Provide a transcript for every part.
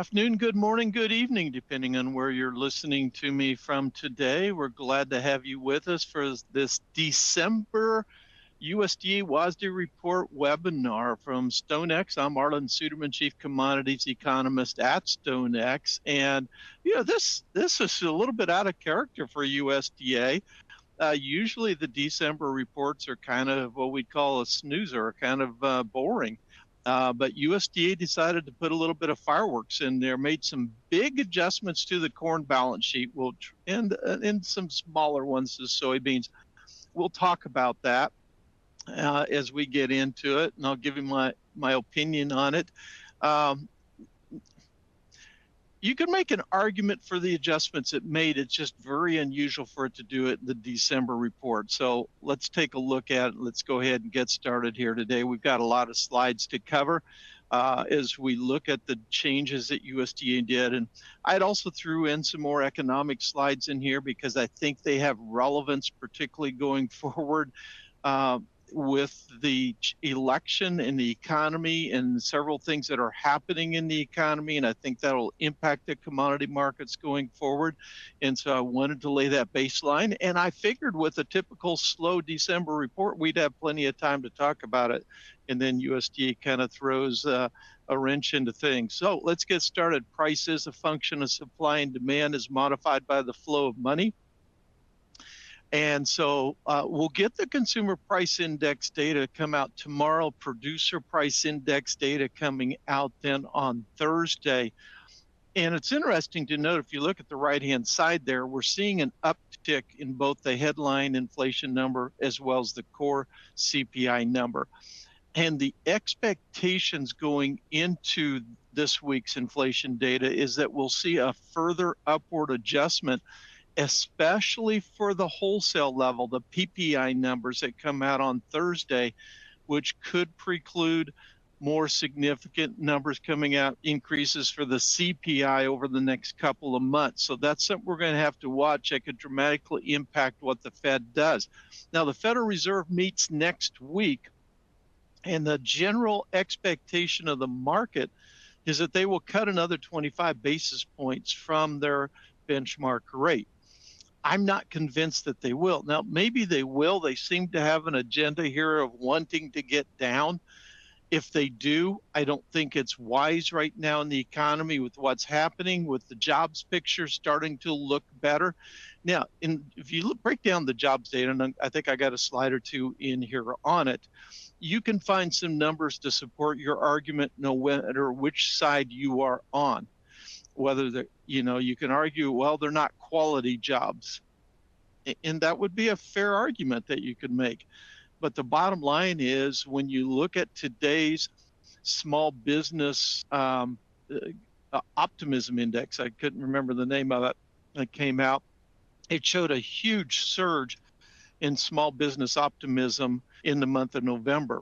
afternoon, good morning, good evening, depending on where you're listening to me from today. We're glad to have you with us for this December USDA WASDE report webinar from StoneX. I'm Arlan Suderman, Chief Commodities Economist at StoneX. And this is a little bit out of character for USDA. Usually the December reports are kind of what we call a snoozer, kind of boring. But USDA decided to put a little bit of fireworks in there, made some big adjustments to the corn balance sheet, and some smaller ones to soybeans. We'll talk about that as we get into it, and I'll give you my opinion on it. You can make an argument for the adjustments it made. It's just very unusual for it to do it in the December report. So let's take a look at it. Let's go ahead and get started here today. We've got a lot of slides to cover as we look at the changes that USDA did. And I'd also threw in some more economic slides in here because I think they have relevance, particularly going forward. With the election and the economy and several things that are happening in the economy. And I think that'll impact the commodity markets going forward. And so I wanted to lay that baseline. And I figured with a typical slow December report, we'd have plenty of time to talk about it. And then USDA kind of throws a wrench into things. So let's get started. Price is a function of supply and demand is modified by the flow of money. And so we'll get the consumer price index data come out tomorrow, producer price index data coming out then on Thursday. And it's interesting to note, if you look at the right-hand side there, we're seeing an uptick in both the headline inflation number as well as the core CPI number. And the expectations going into this week's inflation data is that we'll see a further upward adjustment, especially for the wholesale level, the PPI numbers that come out on Thursday, which could preclude more significant numbers coming out, increases for the CPI over the next couple of months. So that's something we're going to have to watch. That could dramatically impact what the Fed does. Now, the Federal Reserve meets next week, and the general expectation of the market is that they will cut another 25 basis points from their benchmark rate. I'm not convinced that they will. Now, maybe they will. They seem to have an agenda here of wanting to get down. If they do, I don't think it's wise right now in the economy with what's happening, with the jobs picture starting to look better. Now, if you break down the jobs data, and I think I got a slide or two in here on it, you can find some numbers to support your argument no matter which side you are on. Whether you can argue, well, they're not quality jobs. And that would be a fair argument that you could make. But the bottom line is, when you look at today's small business optimism index, I couldn't remember the name of it, that came out, it showed a huge surge in small business optimism in the month of November.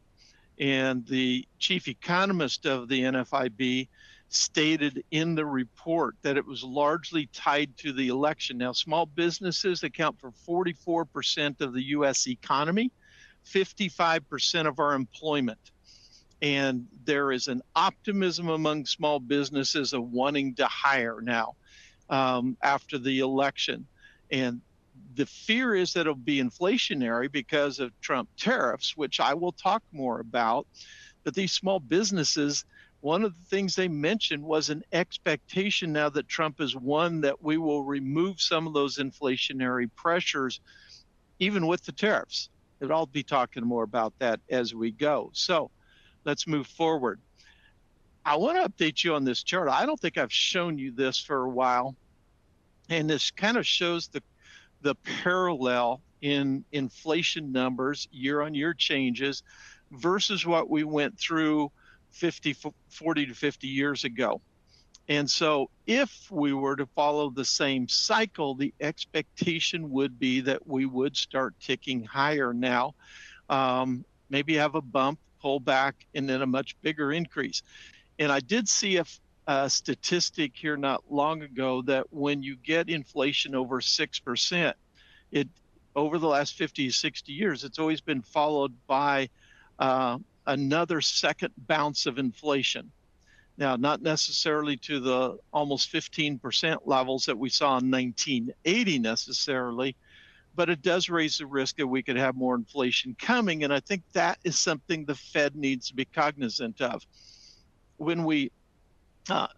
And the chief economist of the NFIB stated in the report that it was largely tied to the election. Now, small businesses account for 44% of the U.S. economy, 55% of our employment. And there is an optimism among small businesses of wanting to hire now after the election. And the fear is that it'll be inflationary because of Trump tariffs, which I will talk more about. But these small businesses, one of the things they mentioned was an expectation now that Trump has won that we will remove some of those inflationary pressures, even with the tariffs. I'll be talking more about that as we go. So let's move forward. I want to update you on this chart. I don't think I've shown you this for a while. And this kind of shows the parallel in inflation numbers, year-on-year changes, versus what we went through 40 to 50 years ago. And so if we were to follow the same cycle, the expectation would be that we would start ticking higher now, maybe have a bump, pull back, and then a much bigger increase. And I did see a statistic here not long ago that when you get inflation over 6%, over the last 50 to 60 years, it's always been followed by another second bounce of inflation. Now, not necessarily to the almost 15% levels that we saw in 1980 necessarily, but it does raise the risk that we could have more inflation coming. And I think that is something the Fed needs to be cognizant of. When we, uh,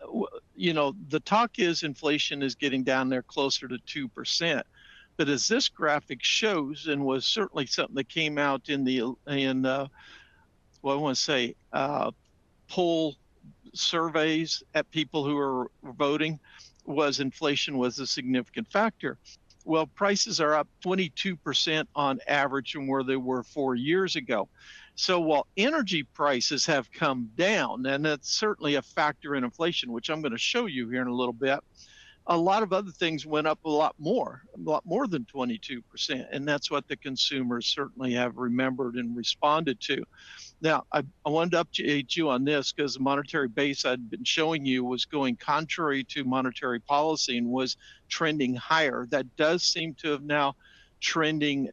the talk is inflation is getting down there closer to 2%. But as this graphic shows, and was certainly something that came out I want to say, poll surveys at people who are voting, was inflation was a significant factor. Well, prices are up 22% on average from where they were 4 years ago. So while energy prices have come down, and that's certainly a factor in inflation, which I'm going to show you here in a little bit, a lot of other things went up a lot more than 22%. And that's what the consumers certainly have remembered and responded to. Now, I wanted to update you on this because the monetary base I'd been showing you was going contrary to monetary policy and was trending higher. That does seem to have now trending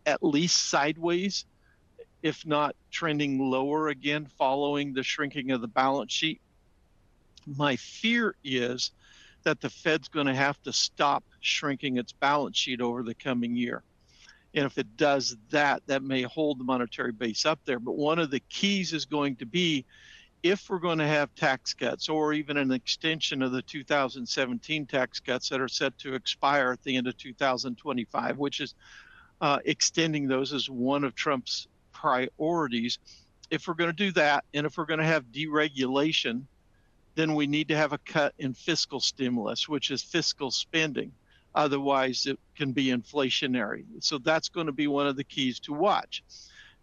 at least sideways, if not trending lower again, following the shrinking of the balance sheet. My fear is that the Fed's going to have to stop shrinking its balance sheet over the coming year. And if it does that, that may hold the monetary base up there. But one of the keys is going to be, if we're going to have tax cuts or even an extension of the 2017 tax cuts that are set to expire at the end of 2025, which is extending those as one of Trump's priorities. If we're going to do that, and if we're going to have deregulation, then we need to have a cut in fiscal stimulus, which is fiscal spending. Otherwise, it can be inflationary. So that's going to be one of the keys to watch.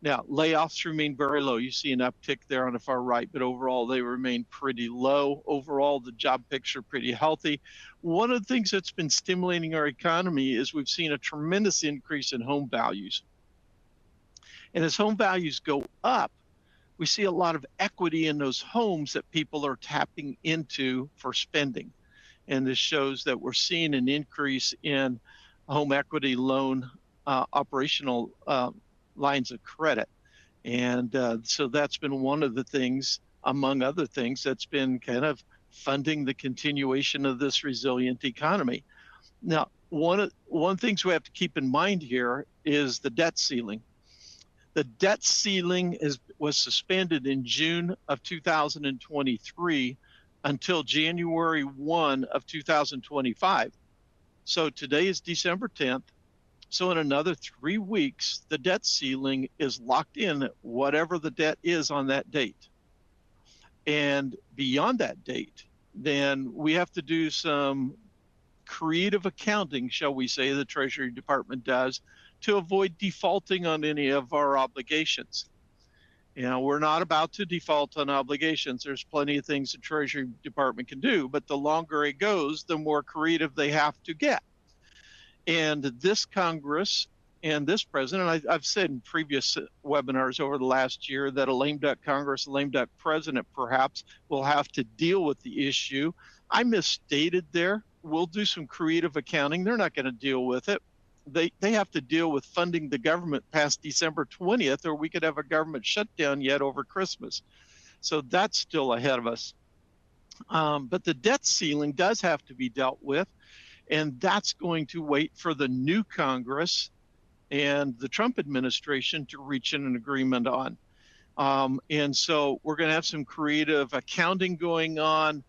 Now, layoffs remain very low. You see an uptick there on the far right, but overall, they remain pretty low. Overall, the job picture pretty healthy. One of the things that's been stimulating our economy is we've seen a tremendous increase in home values. And as home values go up, we see a lot of equity in those homes that people are tapping into for spending. And this shows that we're seeing an increase in home equity loan operational lines of credit. And so that's been one of the things, among other things, that's been kind of funding the continuation of this resilient economy. Now, one of the things we have to keep in mind here is the debt ceiling. The debt ceiling was suspended in June of 2023 until January 1 of 2025. So today is December 10th. So in another 3 weeks, the debt ceiling is locked in at whatever the debt is on that date. And beyond that date, then we have to do some creative accounting, shall we say, the Treasury Department does, to avoid defaulting on any of our obligations. You know, we're not about to default on obligations. There's plenty of things the Treasury Department can do, but the longer it goes, the more creative they have to get. And this Congress and this president, I've said in previous webinars over the last year that a lame duck Congress, a lame duck president perhaps will have to deal with the issue. I misstated there. We'll do some creative accounting. They're not going to deal with it. They have to deal with funding the government past December 20th, or we could have a government shutdown yet over Christmas. So that's still ahead of us. But the debt ceiling does have to be dealt with, and that's going to wait for the new Congress and the Trump administration to reach an agreement on. And so we're going to have some creative accounting going on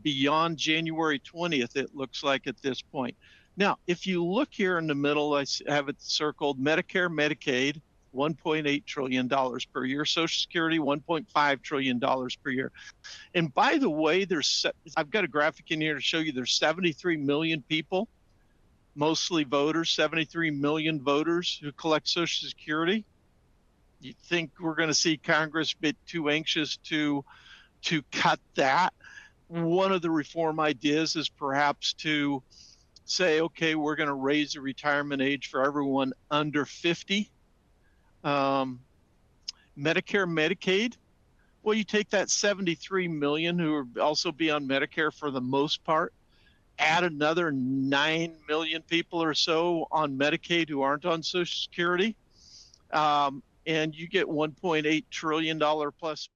beyond January 20th, it looks like at this point. Now, if you look here in the middle, I have it circled: Medicare, Medicaid, $1.8 trillion per year; Social Security, $1.5 trillion per year. And by the way, I've got a graphic in here to show you there's 73 million people, mostly voters, 73 million voters who collect Social Security. You think we're going to see Congress a bit too anxious to cut that? One of the reform ideas is perhaps to say, okay, we're going to raise the retirement age for everyone under 50. Medicare, Medicaid, well, you take that 73 million who will also be on Medicare for the most part, add another 9 million people or so on Medicaid who aren't on Social Security, and you get $1.8 trillion plus